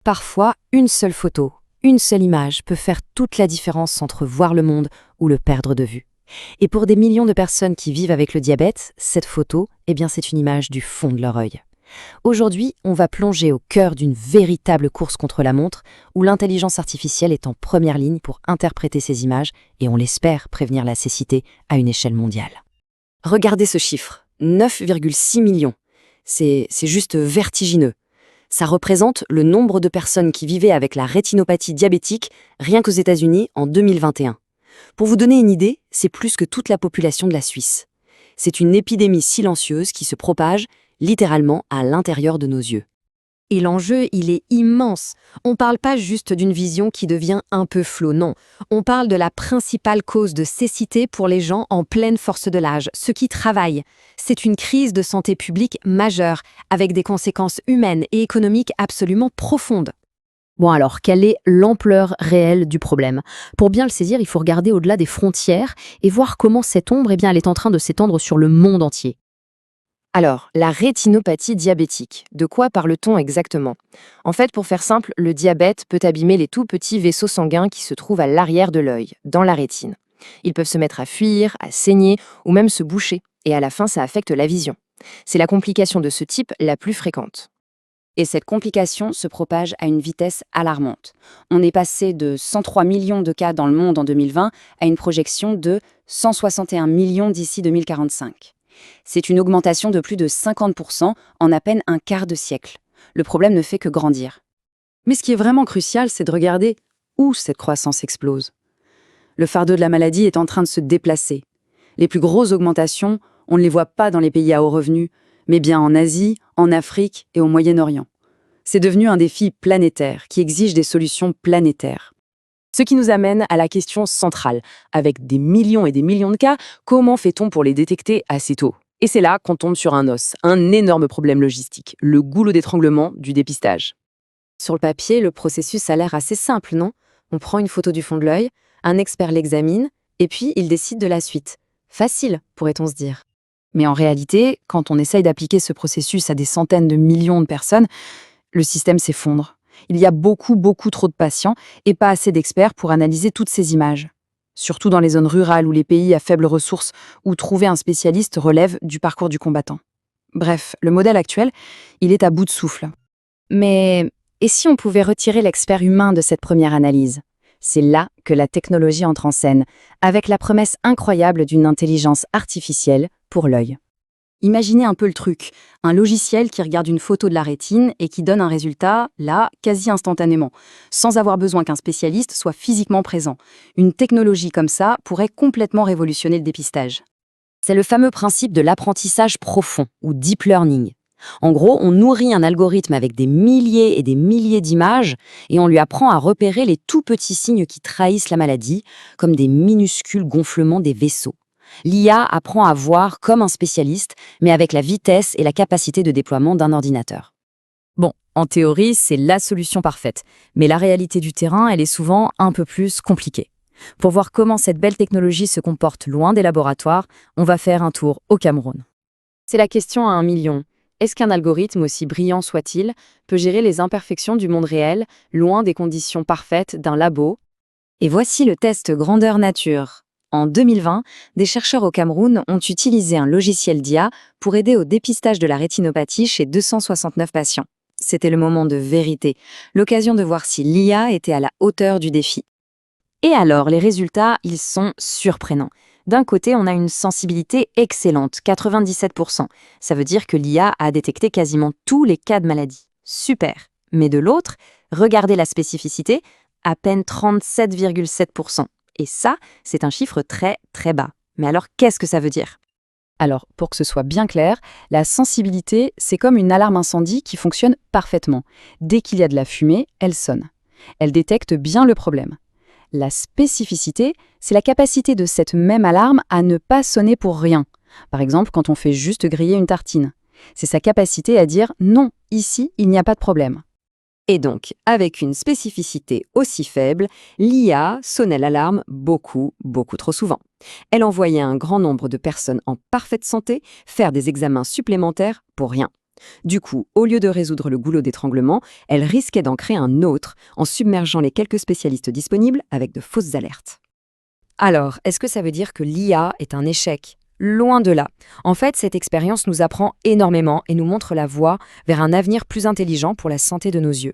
Parfois, une seule photo, une seule image peut faire toute la différence entre voir le monde ou le perdre de vue. Et pour des millions de personnes qui vivent avec le diabète, cette photo, c'est une image du fond de leur œil. Aujourd'hui, on va plonger au cœur d'une véritable course contre la montre, où l'intelligence artificielle est en première ligne pour interpréter ces images et, on l'espère, prévenir la cécité à une échelle mondiale. Regardez ce chiffre, 9,6 millions. C'est juste vertigineux. Ça représente le nombre de personnes qui vivaient avec la rétinopathie diabétique rien qu'aux États-Unis en 2021. Pour vous donner une idée, c'est plus que toute la population de la Suisse. C'est une épidémie silencieuse qui se propage littéralement à l'intérieur de nos yeux. Et l'enjeu, il est immense. On ne parle pas juste d'une vision qui devient un peu floue, non. On parle de la principale cause de cécité pour les gens en pleine force de l'âge, ceux qui travaillent. C'est une crise de santé publique majeure, avec des conséquences humaines et économiques absolument profondes. Bon alors, quelle est l'ampleur réelle du problème? Pour bien le saisir, il faut regarder au-delà des frontières et voir comment cette ombre, elle est en train de s'étendre sur le monde entier. Alors, la rétinopathie diabétique, de quoi parle-t-on exactement? En fait, pour faire simple, le diabète peut abîmer les tout petits vaisseaux sanguins qui se trouvent à l'arrière de l'œil, dans la rétine. Ils peuvent se mettre à fuir, à saigner ou même se boucher, et à la fin, ça affecte la vision. C'est la complication de ce type la plus fréquente. Et cette complication se propage à une vitesse alarmante. On est passé de 103 millions de cas dans le monde en 2020 à une projection de 161 millions d'ici 2045. C'est une augmentation de plus de 50% en à peine un quart de siècle. Le problème ne fait que grandir. Mais ce qui est vraiment crucial, c'est de regarder où cette croissance explose. Le fardeau de la maladie est en train de se déplacer. Les plus grosses augmentations, on ne les voit pas dans les pays à haut revenu, mais bien en Asie, en Afrique et au Moyen-Orient. C'est devenu un défi planétaire qui exige des solutions planétaires. Ce qui nous amène à la question centrale. Avec des millions et des millions de cas, comment fait-on pour les détecter assez tôt? Et c'est là qu'on tombe sur un os, un énorme problème logistique, le goulot d'étranglement du dépistage. Sur le papier, le processus a l'air assez simple, non? On prend une photo du fond de l'œil, un expert l'examine, et puis il décide de la suite. Facile, pourrait-on se dire. Mais en réalité, quand on essaye d'appliquer ce processus à des centaines de millions de personnes, le système s'effondre. Il y a beaucoup trop de patients et pas assez d'experts pour analyser toutes ces images. Surtout dans les zones rurales ou les pays à faibles ressources, où trouver un spécialiste relève du parcours du combattant. Bref, le modèle actuel, il est à bout de souffle. Mais et si on pouvait retirer l'expert humain de cette première analyse? C'est là que la technologie entre en scène, avec la promesse incroyable d'une intelligence artificielle pour l'œil. Imaginez un peu le truc, un logiciel qui regarde une photo de la rétine et qui donne un résultat, là, quasi instantanément, sans avoir besoin qu'un spécialiste soit physiquement présent. Une technologie comme ça pourrait complètement révolutionner le dépistage. C'est le fameux principe de l'apprentissage profond, ou deep learning. En gros, on nourrit un algorithme avec des milliers et des milliers d'images et on lui apprend à repérer les tout petits signes qui trahissent la maladie, comme des minuscules gonflements des vaisseaux. L'IA apprend à voir comme un spécialiste, mais avec la vitesse et la capacité de déploiement d'un ordinateur. Bon, en théorie, c'est la solution parfaite, mais la réalité du terrain, elle est souvent un peu plus compliquée. Pour voir comment cette belle technologie se comporte loin des laboratoires, on va faire un tour au Cameroun. C'est la question à 1 million. Est-ce qu'un algorithme, aussi brillant soit-il, peut gérer les imperfections du monde réel, loin des conditions parfaites d'un labo? Et voici le test grandeur nature. En 2020, des chercheurs au Cameroun ont utilisé un logiciel d'IA pour aider au dépistage de la rétinopathie chez 269 patients. C'était le moment de vérité, l'occasion de voir si l'IA était à la hauteur du défi. Et alors, les résultats, ils sont surprenants. D'un côté, on a une sensibilité excellente, 97%. Ça veut dire que l'IA a détecté quasiment tous les cas de maladie. Super. Mais de l'autre, regardez la spécificité, à peine 37,7%. Et ça, c'est un chiffre très bas. Mais alors, qu'est-ce que ça veut dire? Alors, pour que ce soit bien clair, la sensibilité, c'est comme une alarme incendie qui fonctionne parfaitement. Dès qu'il y a de la fumée, elle sonne. Elle détecte bien le problème. La spécificité, c'est la capacité de cette même alarme à ne pas sonner pour rien. Par exemple, quand on fait juste griller une tartine. C'est sa capacité à dire « non, ici, il n'y a pas de problème ». Et donc, avec une spécificité aussi faible, l'IA sonnait l'alarme beaucoup trop souvent. Elle envoyait un grand nombre de personnes en parfaite santé faire des examens supplémentaires pour rien. Du coup, au lieu de résoudre le goulot d'étranglement, elle risquait d'en créer un autre en submergeant les quelques spécialistes disponibles avec de fausses alertes. Alors, est-ce que ça veut dire que l'IA est un échec? Loin de là. En fait, cette expérience nous apprend énormément et nous montre la voie vers un avenir plus intelligent pour la santé de nos yeux.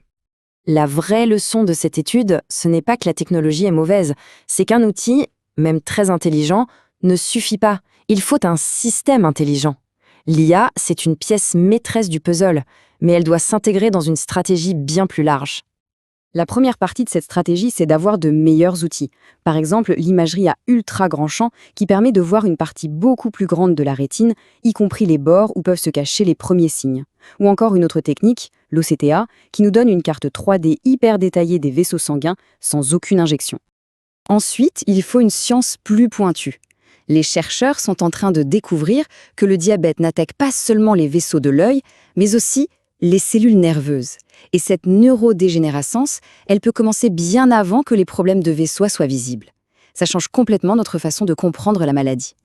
La vraie leçon de cette étude, ce n'est pas que la technologie est mauvaise, c'est qu'un outil, même très intelligent, ne suffit pas. Il faut un système intelligent. L'IA, c'est une pièce maîtresse du puzzle, mais elle doit s'intégrer dans une stratégie bien plus large. La première partie de cette stratégie, c'est d'avoir de meilleurs outils. Par exemple, l'imagerie à ultra grand champ qui permet de voir une partie beaucoup plus grande de la rétine, y compris les bords où peuvent se cacher les premiers signes. Ou encore une autre technique, l'OCTA, qui nous donne une carte 3D hyper détaillée des vaisseaux sanguins sans aucune injection. Ensuite, il faut une science plus pointue. Les chercheurs sont en train de découvrir que le diabète n'attaque pas seulement les vaisseaux de l'œil, mais aussi les cellules nerveuses. Et cette neurodégénérescence, elle peut commencer bien avant que les problèmes de vaisseaux soient visibles. Ça change complètement notre façon de comprendre la maladie.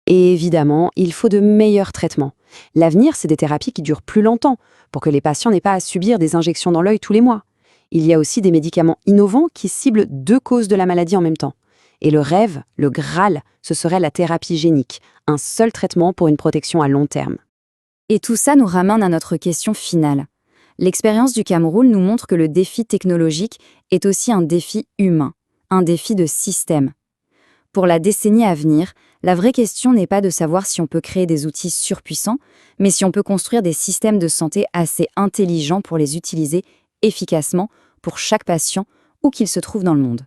Et évidemment, il faut de meilleurs traitements. L'avenir, c'est des thérapies qui durent plus longtemps, pour que les patients n'aient pas à subir des injections dans l'œil tous les mois. Il y a aussi des médicaments innovants qui ciblent 2 causes de la maladie en même temps. Et le rêve, le Graal, ce serait la thérapie génique, un seul traitement pour une protection à long terme. Et tout ça nous ramène à notre question finale. L'expérience du Cameroun nous montre que le défi technologique est aussi un défi humain, un défi de système. Pour la décennie à venir, la vraie question n'est pas de savoir si on peut créer des outils surpuissants, mais si on peut construire des systèmes de santé assez intelligents pour les utiliser efficacement pour chaque patient où qu'il se trouve dans le monde.